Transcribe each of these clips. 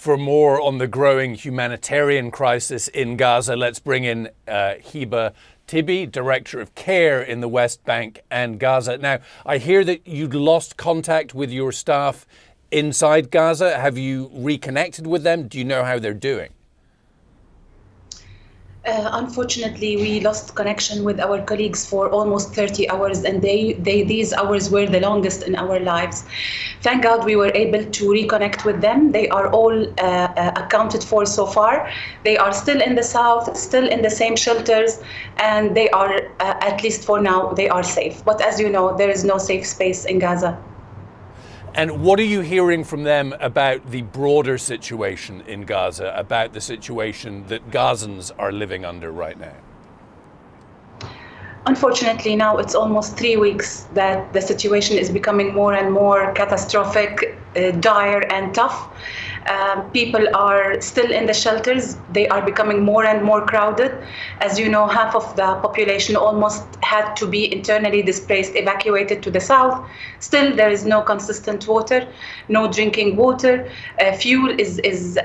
For more on the growing humanitarian crisis in Gaza, let's bring in Hiba Tibi, Director of Care in the West Bank and Gaza. Now, I hear that you'd lost contact with your staff inside Gaza. Have you reconnected with them? Do you know how they're doing? Unfortunately, we lost connection with our colleagues for almost 30 hours, and these hours were the longest in our lives. Thank God we were able to reconnect with them. They are all accounted for so far. They are still in the south, still in the same shelters, and they are, at least for now, they are safe. But as you know, there is no safe space in Gaza. And what are you hearing from them about the broader situation in Gaza, about the situation that Gazans are living under right now? Unfortunately, now it's almost 3 weeks that the situation is becoming more and more catastrophic, dire and tough. People are still in the shelters. They are becoming more and more crowded. As you know, half of the population almost had to be internally displaced, evacuated to the south. Still, there is no consistent water, no drinking water. Fuel is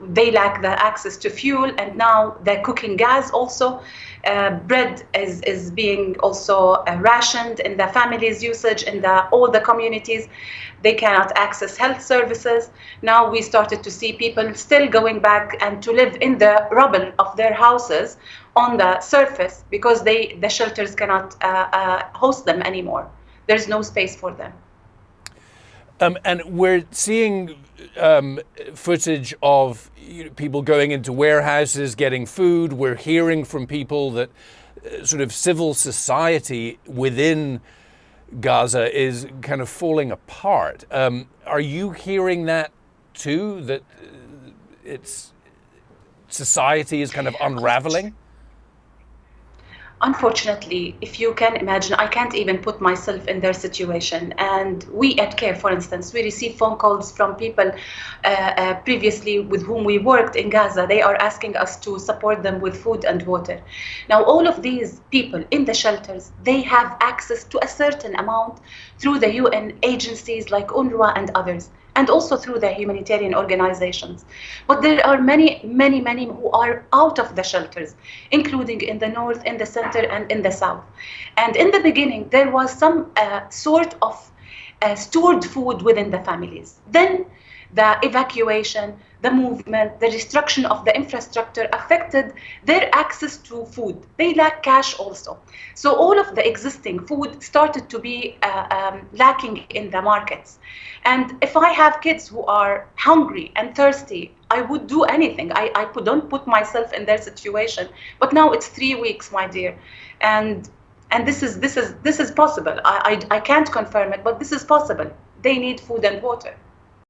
they lack the access to fuel, and now the cooking gas also. Bread is being also rationed in the families' usage in all the communities. They cannot access health services. Now we started to see people still going back and to live in the rubble of their houses on the surface because the shelters cannot host them anymore. There's no space for them. And we're seeing footage of people going into warehouses, getting food. We're hearing from people that sort of civil society within Gaza is kind of falling apart. Are you hearing that too, that society is kind of unraveling? Unfortunately, if you can imagine, I can't even put myself in their situation. And we at CARE, for instance, we receive phone calls from people previously with whom we worked in Gaza. They are asking us to support them with food and water. Now, all of these people in the shelters, they have access to a certain amount through the UN agencies like UNRWA and others, and also through the humanitarian organizations. But there are many who are out of the shelters, including in the north, in the center, and in the south. And in the beginning, there was some sort of stored food within the families. Then the evacuation, the movement, the destruction of the infrastructure affected their access to food. They lack cash also. So all of the existing food started to be lacking in the markets. And if I have kids who are hungry and thirsty, I would do anything. I don't put myself in their situation. But now it's 3 weeks, my dear. And this is possible. I can't confirm it, but this is possible. They need food and water.